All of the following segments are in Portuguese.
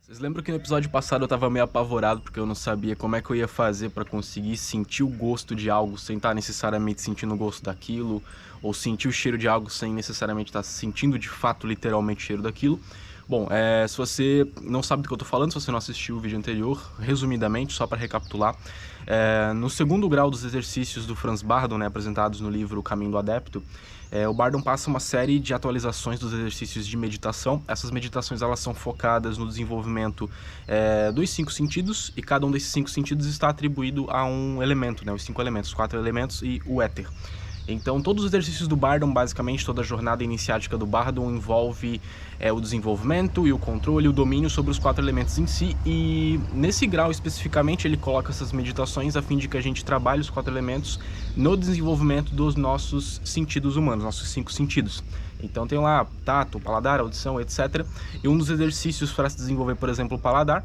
Vocês lembram que no episódio passado eu tava meio apavorado porque eu não sabia como é que eu ia fazer pra conseguir sentir o gosto de algo sem estar necessariamente sentindo o gosto daquilo, ou sentir o cheiro de algo sem necessariamente estar sentindo de fato, literalmente, o cheiro daquilo? Bom, se você não sabe do que eu tô falando, se você não assistiu o vídeo anterior, resumidamente, só para recapitular, no segundo grau dos exercícios do Franz Bardon, né, apresentados no livro O Caminho do Adepto, o Bardon passa uma série de atualizações dos exercícios de meditação. Essas meditações elas são focadas no desenvolvimento dos 5 sentidos, e cada um desses 5 sentidos está atribuído a um elemento, né, os 5 elementos, os 4 elementos e o éter. Então, todos os exercícios do Bardon, basicamente toda a jornada iniciática do Bardon envolve o desenvolvimento e o controle e o domínio sobre os 4 elementos em si, e nesse grau especificamente ele coloca essas meditações a fim de que a gente trabalhe os 4 elementos no desenvolvimento dos nossos sentidos humanos, nossos 5 sentidos. Então tem lá tato, paladar, audição, etc. E um dos exercícios para se desenvolver, por exemplo, o paladar,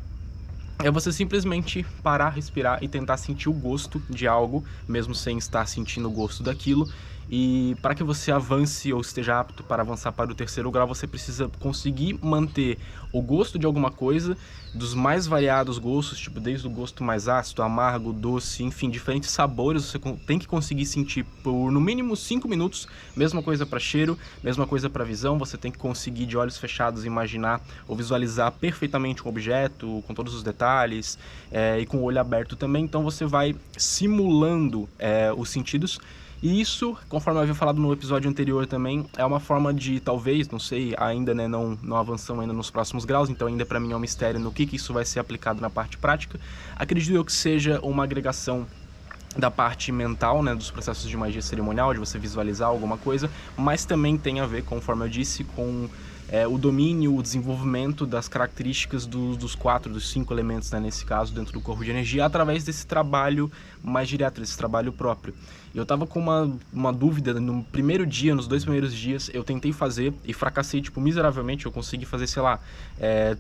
é você simplesmente parar, respirar e tentar sentir o gosto de algo, mesmo sem estar sentindo o gosto daquilo. E para que você avance ou esteja apto para avançar para o terceiro grau, você precisa conseguir manter o gosto de alguma coisa, dos mais variados gostos, tipo desde o gosto mais ácido, amargo, doce, enfim, diferentes sabores. Você tem que conseguir sentir por no mínimo 5 minutos. Mesma coisa para cheiro, mesma coisa para visão. Você tem que conseguir de olhos fechados imaginar ou visualizar perfeitamente um objeto com todos os detalhes, e com o olho aberto também. Então você vai simulando os sentidos. E isso, conforme eu havia falado no episódio anterior também, é uma forma de, talvez, não sei, ainda, né, não avançamos ainda nos próximos graus, então ainda para mim é um mistério no que isso vai ser aplicado na parte prática. Acredito eu que seja uma agregação da parte mental, né, dos processos de magia cerimonial, de você visualizar alguma coisa, mas também tem a ver, conforme eu disse, com o domínio, o desenvolvimento das características dos 5 elementos, né, nesse caso, dentro do corpo de energia, através desse trabalho mais direto, desse trabalho próprio. Eu tava com uma dúvida no primeiro dia, nos 2 primeiros dias, eu tentei fazer e fracassei, tipo, miseravelmente. Eu consegui fazer, sei lá,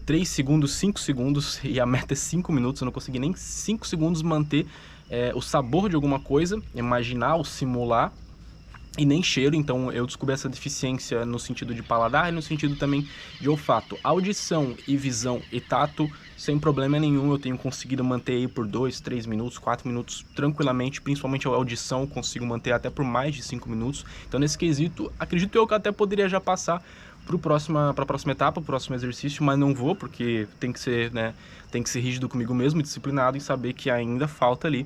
3 segundos, 5 segundos, e a meta é 5 minutos, eu não consegui nem 5 segundos manter o sabor de alguma coisa, imaginar ou simular, e nem cheiro. Então eu descobri essa deficiência no sentido de paladar e no sentido também de olfato. Audição e visão e tato, sem problema nenhum, eu tenho conseguido manter aí por 2, 3 minutos, 4 minutos tranquilamente. Principalmente a audição consigo manter até por mais de 5 minutos. Então nesse quesito, acredito eu que até poderia já passar para a próxima etapa, o próximo exercício, mas não vou, porque tem que ser, né, tem que ser rígido comigo mesmo, disciplinado, e saber que ainda falta ali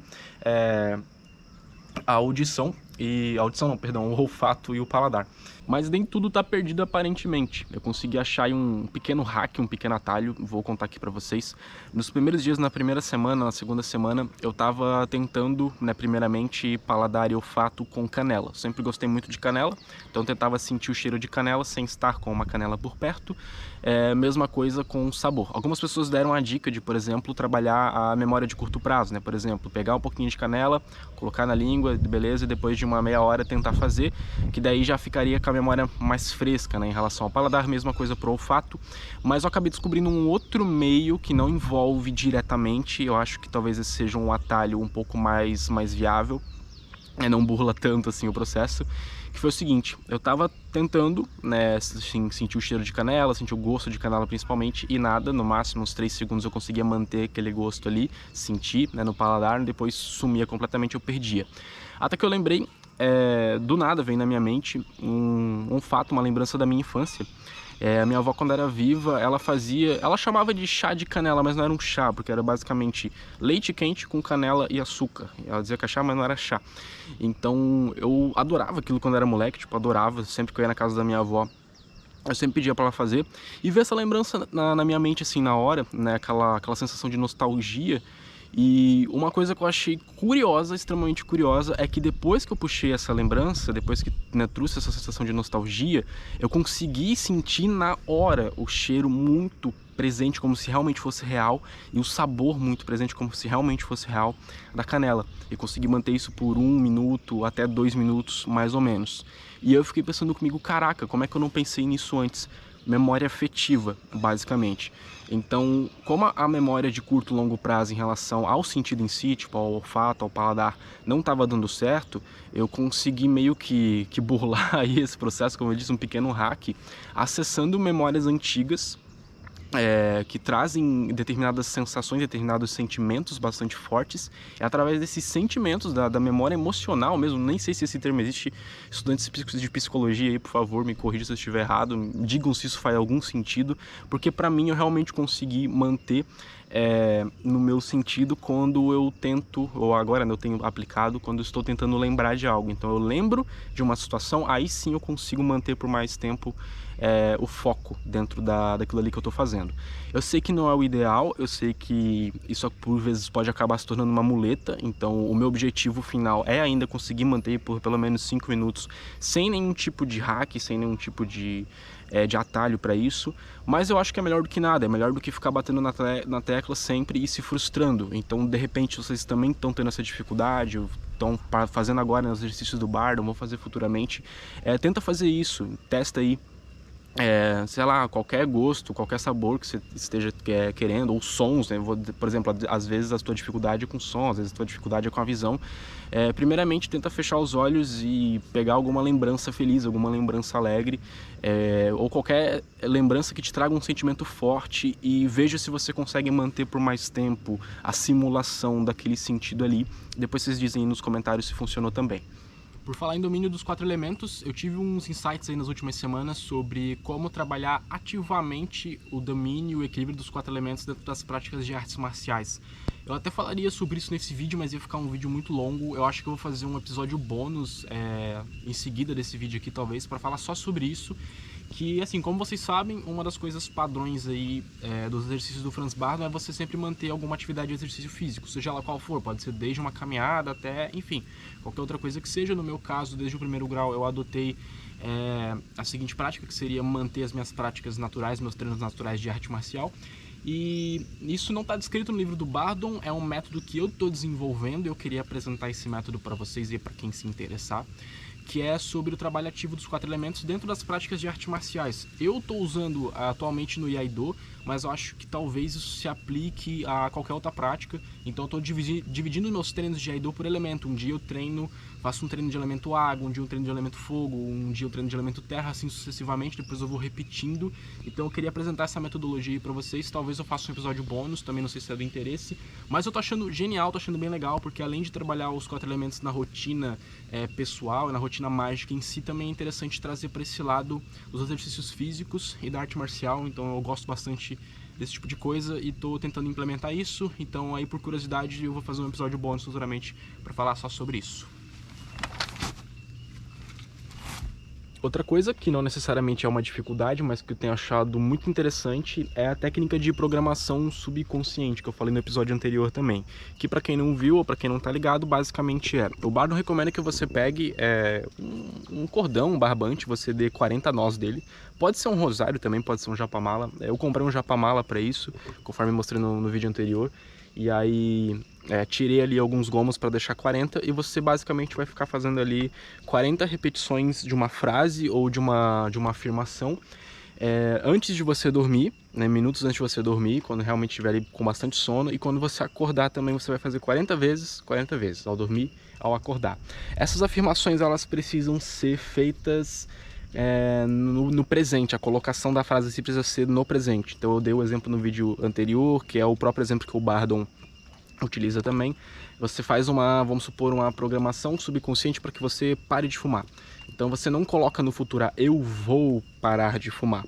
a audição, o olfato e o paladar. Mas nem tudo tá perdido aparentemente. Eu consegui achar aí um pequeno hack, um pequeno atalho, vou contar aqui pra vocês. Nos primeiros dias, na primeira semana, na segunda semana, eu tava tentando, né, primeiramente, paladar e olfato com canela. Sempre gostei muito de canela, então eu tentava sentir o cheiro de canela sem estar com uma canela por perto. Mesma coisa com sabor. Algumas pessoas deram a dica de, por exemplo, trabalhar a memória de curto prazo, né? Por exemplo, pegar um pouquinho de canela, colocar na língua, beleza, e depois de uma meia hora tentar fazer, que daí já ficaria com a memória mais fresca, né, em relação ao paladar. Mesma coisa pro olfato, mas eu acabei descobrindo um outro meio que não envolve diretamente. Eu acho que talvez esse seja um atalho um pouco mais viável, não burla tanto assim o processo, que foi o seguinte: eu tava tentando, né, assim, sentir o cheiro de canela, sentir o gosto de canela principalmente, e nada, no máximo uns 3 segundos eu conseguia manter aquele gosto ali, sentir, né, no paladar, depois sumia completamente, eu perdia. Até que eu lembrei, do nada veio na minha mente um fato, uma lembrança da minha infância. A minha avó, quando era viva, ela chamava de chá de canela, mas não era um chá, porque era basicamente leite quente com canela e açúcar. Ela dizia que era chá, mas não era chá. Então eu adorava aquilo quando era moleque, tipo, adorava. Sempre que eu ia na casa da minha avó, eu sempre pedia pra ela fazer, e ver essa lembrança na minha mente, assim, na hora, né, aquela sensação de nostalgia. E uma coisa que eu achei curiosa, extremamente curiosa, é que depois que eu puxei essa lembrança, depois que, né, trouxe essa sensação de nostalgia, eu consegui sentir na hora o cheiro muito presente, como se realmente fosse real, e o sabor muito presente, como se realmente fosse real, da canela. Eu consegui manter isso por 1 minuto até 2 minutos, mais ou menos. E eu fiquei pensando comigo, caraca, como é que eu não pensei nisso antes? Memória afetiva, basicamente. Então, como a memória de curto e longo prazo em relação ao sentido em si, tipo ao olfato, ao paladar, não estava dando certo, eu consegui meio que burlar aí esse processo, como eu disse, um pequeno hack, acessando memórias antigas que trazem determinadas sensações, determinados sentimentos bastante fortes. É através desses sentimentos, da memória emocional mesmo, nem sei se esse termo existe, estudantes de psicologia aí, por favor, me corrijam se eu estiver errado, digam se isso faz algum sentido, porque para mim eu realmente consegui manter no meu sentido quando eu tento, ou agora eu tenho aplicado, quando eu estou tentando lembrar de algo. Então eu lembro de uma situação, aí sim eu consigo manter por mais tempo o foco dentro daquilo ali que eu estou fazendo. Eu sei que não é o ideal, eu sei que isso por vezes pode acabar se tornando uma muleta, então o meu objetivo final é ainda conseguir manter por pelo menos 5 minutos sem nenhum tipo de hack, sem nenhum tipo de atalho para isso, mas eu acho que é melhor do que nada, é melhor do que ficar batendo na tecla sempre e se frustrando. Então de repente vocês também estão tendo essa dificuldade, estão fazendo agora nos exercícios do Bardon, vão fazer futuramente, tenta fazer isso, testa aí. Sei lá, qualquer gosto, qualquer sabor que você esteja querendo, ou sons, né? Por exemplo, às vezes a tua dificuldade é com som, às vezes a tua dificuldade é com a visão. Primeiramente, tenta fechar os olhos e pegar alguma lembrança feliz, alguma lembrança alegre, ou qualquer lembrança que te traga um sentimento forte, e veja se você consegue manter por mais tempo a simulação daquele sentido ali. Depois vocês dizem aí nos comentários se funcionou também. Por falar em domínio dos 4 elementos, eu tive uns insights aí nas últimas semanas sobre como trabalhar ativamente o domínio e o equilíbrio dos 4 elementos dentro das práticas de artes marciais. Eu até falaria sobre isso nesse vídeo, mas ia ficar um vídeo muito longo. Eu acho que eu vou fazer um episódio bônus em seguida desse vídeo aqui, talvez, para falar só sobre isso. Que, assim, como vocês sabem, uma das coisas padrões aí dos exercícios do Franz Bardon é você sempre manter alguma atividade de exercício físico, seja lá qual for, pode ser desde uma caminhada até, enfim, qualquer outra coisa que seja. No meu caso, desde o primeiro grau, eu adotei a seguinte prática, que seria manter as minhas práticas naturais, meus treinos naturais de arte marcial. E isso não está descrito no livro do Bardon, é um método que eu estou desenvolvendo, eu queria apresentar esse método para vocês e para quem se interessar, que é sobre o trabalho ativo dos 4 elementos dentro das práticas de artes marciais. Eu estou usando atualmente no Iaido, mas eu acho que talvez isso se aplique a qualquer outra prática. Então eu estou dividindo meus treinos de Iaido por elemento. Um dia eu faço um treino de elemento água, um dia um treino de elemento fogo, um dia eu treino de elemento terra, assim sucessivamente, depois eu vou repetindo. Então eu queria apresentar essa metodologia aí para vocês. Talvez eu faça um episódio bônus, também não sei se é do interesse, mas eu tô achando genial, tô achando bem legal, porque além de trabalhar os 4 elementos na rotina pessoal e na rotina mágica em si, também é interessante trazer para esse lado os exercícios físicos e da arte marcial. Então eu gosto bastante desse tipo de coisa e tô tentando implementar isso. Então aí, por curiosidade, eu vou fazer um episódio bônus futuramente para falar só sobre isso. Outra coisa que não necessariamente é uma dificuldade, mas que eu tenho achado muito interessante, é a técnica de programação subconsciente, que eu falei no episódio anterior também. Que, para quem não viu ou para quem não tá ligado, basicamente o Bardon recomenda que você pegue um cordão, um barbante, você dê 40 nós dele. Pode ser um rosário também, pode ser um japamala. Eu comprei um japamala para isso, conforme mostrei no vídeo anterior. E aí tirei ali alguns gomos para deixar 40, e você basicamente vai ficar fazendo ali 40 repetições de uma frase ou de uma afirmação antes de você dormir, né, minutos antes de você dormir, quando realmente estiver ali com bastante sono, e quando você acordar também você vai fazer 40 vezes, ao dormir, ao acordar. Essas afirmações, elas precisam ser feitas no presente. A colocação da frase assim precisa ser no presente. Então eu dei o exemplo no vídeo anterior, que é o próprio exemplo que o Bardon utiliza também. Você faz vamos supor, uma programação subconsciente para que você pare de fumar. Então você não coloca no futuro, eu vou parar de fumar.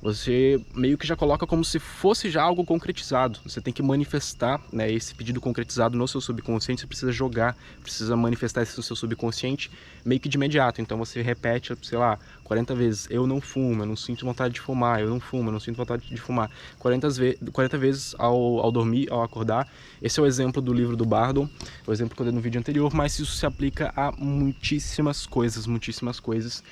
Você meio que já coloca como se fosse já algo concretizado. Você tem que manifestar, né, esse pedido concretizado no seu subconsciente. Você precisa jogar, precisa manifestar isso no seu subconsciente meio que de imediato. Então você repete, sei lá, 40 vezes: eu não fumo, eu não sinto vontade de fumar, eu não fumo, eu não sinto vontade de fumar. 40 vezes ao dormir, ao acordar. Esse é o exemplo do livro do Bardon, o exemplo que eu dei no vídeo anterior, mas isso se aplica a muitíssimas coisas, muitíssimas coisas.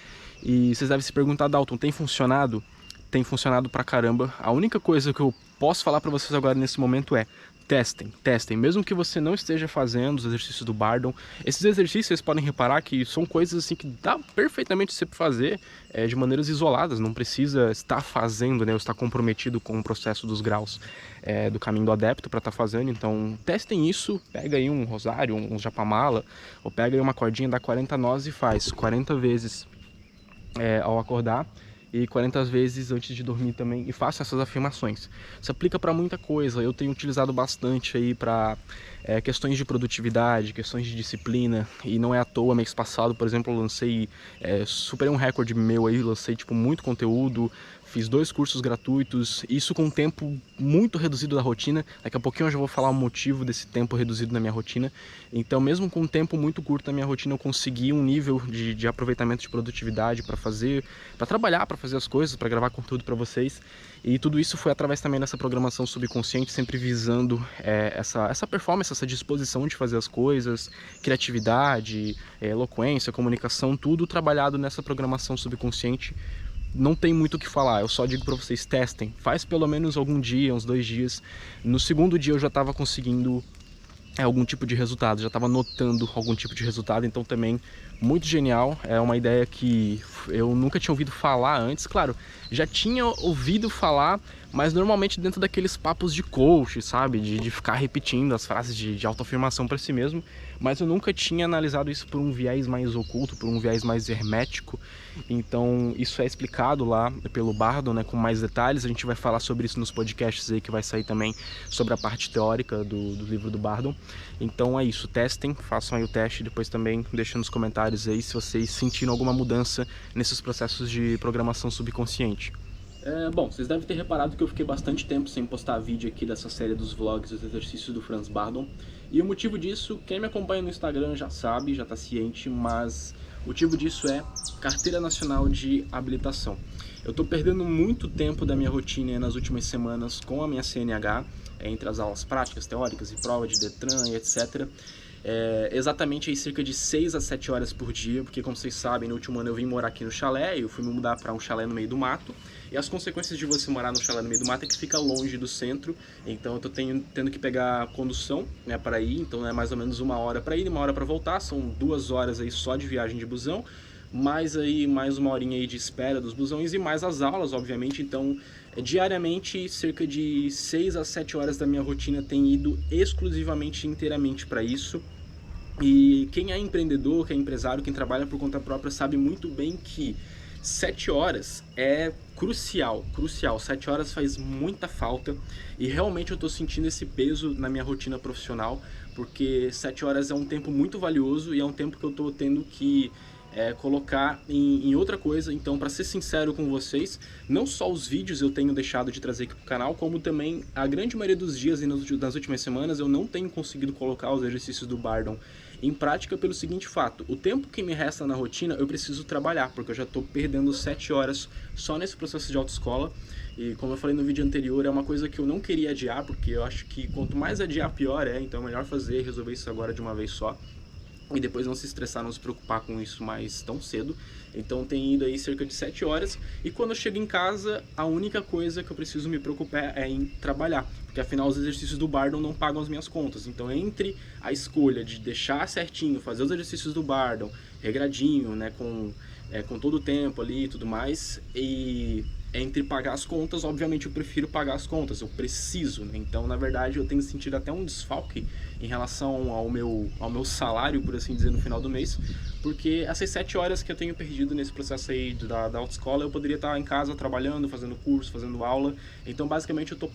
E vocês devem se perguntar: Dalton, tem funcionado? Tem funcionado pra caramba. A única coisa que eu posso falar pra vocês agora nesse momento é: testem, mesmo que você não esteja fazendo os exercícios do Bardon. Esses exercícios, vocês podem reparar que são coisas assim que dá perfeitamente você fazer de maneiras isoladas, não precisa estar fazendo, né, ou estar comprometido com o processo dos graus do caminho do adepto para estar fazendo. Então testem isso, pega aí um rosário, um japamala, ou pega aí uma cordinha, dá 40 nós e faz 40 vezes ao acordar. e 40 vezes antes de dormir também, e faço essas afirmações. Isso aplica para muita coisa, eu tenho utilizado bastante aí para questões de produtividade, questões de disciplina, e não é à toa. Mês passado, por exemplo, eu lancei, superei um recorde meu aí, lancei tipo muito conteúdo, fiz 2 cursos gratuitos, isso com um tempo muito reduzido da rotina. Daqui a pouquinho eu já vou falar o motivo desse tempo reduzido na minha rotina. Então, mesmo com um tempo muito curto na minha rotina, eu consegui um nível de aproveitamento de produtividade para fazer, para trabalhar, para fazer as coisas, para gravar conteúdo para vocês. E tudo isso foi através também dessa programação subconsciente, sempre visando essa performance, essa disposição de fazer as coisas, criatividade, eloquência, comunicação, tudo trabalhado nessa programação subconsciente. Não tem muito o que falar, eu só digo para vocês, testem, faz pelo menos algum dia, uns 2 dias. No segundo dia eu já estava conseguindo algum tipo de resultado, já estava notando algum tipo de resultado, então também muito genial. É uma ideia que eu nunca tinha ouvido falar antes, claro, já tinha ouvido falar, mas normalmente dentro daqueles papos de coach, sabe, de ficar repetindo as frases de autoafirmação para si mesmo, mas eu nunca tinha analisado isso por um viés mais oculto, por um viés mais hermético. Então isso é explicado lá pelo Bardon, né, com mais detalhes. A gente vai falar sobre isso nos podcasts aí que vai sair também, sobre a parte teórica do livro do Bardon. Então é isso, testem, façam aí o teste, depois também deixem nos comentários aí se vocês sentiram alguma mudança nesses processos de programação subconsciente. Bom, vocês devem ter reparado que eu fiquei bastante tempo sem postar vídeo aqui dessa série dos vlogs, dos exercícios do Franz Bardon. E o motivo disso, quem me acompanha no Instagram já sabe, já está ciente, mas o motivo disso é Carteira Nacional de Habilitação. Eu estou perdendo muito tempo da minha rotina nas últimas semanas com a minha CNH, entre as aulas práticas, teóricas e prova de Detran e etc. Exatamente aí cerca de 6 a 7 horas por dia, porque como vocês sabem, no último ano eu vim morar aqui no chalé, eu fui me mudar para um chalé no meio do mato, e as consequências de você morar no chalé no meio do mato é que fica longe do centro, então eu tô tendo que pegar condução, né, para ir, então é mais ou menos 1 hora para ir e 1 hora para voltar, são 2 horas aí só de viagem de busão, mais 1 horinha aí de espera dos busões e mais as aulas, obviamente. Então diariamente cerca de 6 a 7 horas da minha rotina tem ido exclusivamente, inteiramente para isso. E quem é empreendedor, quem é empresário, quem trabalha por conta própria sabe muito bem que 7 horas é crucial. 7 horas faz muita falta e realmente eu tô sentindo esse peso na minha rotina profissional, porque 7 horas é um tempo muito valioso e é um tempo que eu tô tendo que colocar em outra coisa. Então, para ser sincero com vocês, não só os vídeos eu tenho deixado de trazer aqui pro canal, como também a grande maioria dos dias e nas últimas semanas eu não tenho conseguido colocar os exercícios do Bardon em prática pelo seguinte fato: o tempo que me resta na rotina eu preciso trabalhar, porque eu já estou perdendo 7 horas só nesse processo de autoescola. E como eu falei no vídeo anterior, é uma coisa que eu não queria adiar, porque eu acho que quanto mais adiar pior então é melhor resolver isso agora de uma vez só. E depois não se estressar, não se preocupar com isso mais tão cedo. Então tem ido aí cerca de 7 horas. E quando eu chego em casa, a única coisa que eu preciso me preocupar é em trabalhar. Porque afinal os exercícios do Bardon não pagam as minhas contas. Então entre a escolha de deixar certinho, fazer os exercícios do Bardon, regradinho, né, com todo o tempo ali e tudo mais, e entre pagar as contas, obviamente eu prefiro pagar as contas, eu preciso, né? Então na verdade eu tenho sentido até um desfalque em relação ao meu salário, por assim dizer, no final do mês, porque essas 7 horas que eu tenho perdido nesse processo aí da autoescola, eu poderia estar em casa trabalhando, fazendo curso, fazendo aula. Então basicamente eu tô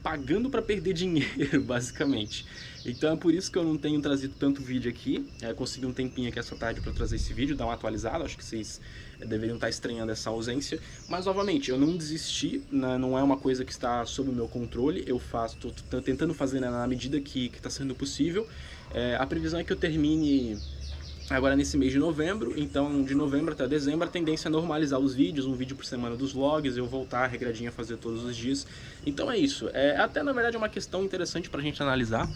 pagando para perder dinheiro, basicamente. Então é por isso que eu não tenho trazido tanto vídeo aqui. Consegui um tempinho aqui essa tarde para trazer esse vídeo, dar uma atualizada. Acho que vocês deveriam estar estranhando essa ausência. Mas, novamente, eu não desisti, né? Não é uma coisa que está sob o meu controle. Eu tô tentando fazer, né, na medida que está sendo possível. A previsão é que eu termine agora nesse mês de novembro, então de novembro até dezembro a tendência é normalizar os vídeos, um vídeo por semana dos vlogs, eu voltar regradinho a fazer todos os dias. Então é isso, até na verdade é uma questão interessante pra gente analisar,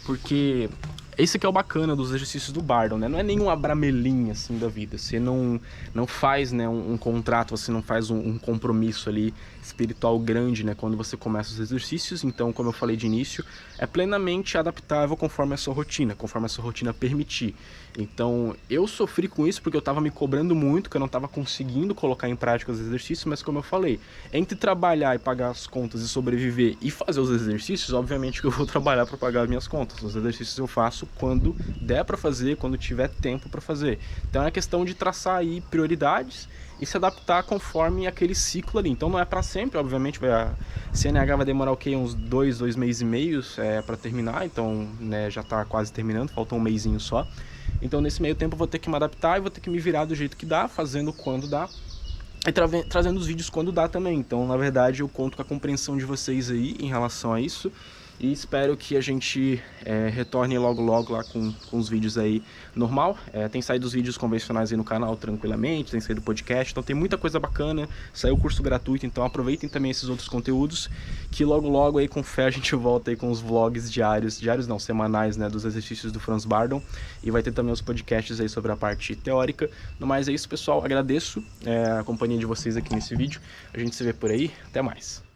porque esse que é o bacana dos exercícios do Bardon, né? Não é nenhum abramelinho assim da vida, você não faz, né, um contrato, você não faz um compromisso ali espiritual grande, né, quando você começa os exercícios. Então, como eu falei de início, é plenamente adaptável conforme a sua rotina permitir. Então, eu sofri com isso porque eu tava me cobrando muito, que eu não tava conseguindo colocar em prática os exercícios, mas como eu falei, entre trabalhar e pagar as contas e sobreviver e fazer os exercícios, obviamente que eu vou trabalhar para pagar as minhas contas. Os exercícios eu faço quando der para fazer, quando tiver tempo para fazer. Então é questão de traçar aí prioridades e se adaptar conforme aquele ciclo ali. Então não é para sempre, obviamente, a CNH vai demorar o quê? Uns 2 meses e meio para terminar, então né, já tá quase terminando, falta um mesinho só. Então nesse meio tempo eu vou ter que me adaptar e vou ter que me virar do jeito que dá, fazendo quando dá. E trazendo os vídeos quando dá também. Então, na verdade, eu conto com a compreensão de vocês aí em relação a isso. E espero que a gente retorne logo lá com os vídeos aí normal. Tem saído os vídeos convencionais aí no canal tranquilamente, tem saído podcast, então tem muita coisa bacana. Saiu o curso gratuito, então aproveitem também esses outros conteúdos, que logo aí com fé a gente volta aí com os vlogs diários não, semanais, né, dos exercícios do Franz Bardon. E vai ter também os podcasts aí sobre a parte teórica. No mais é isso, pessoal, agradeço a companhia de vocês aqui nesse vídeo. A gente se vê por aí, até mais.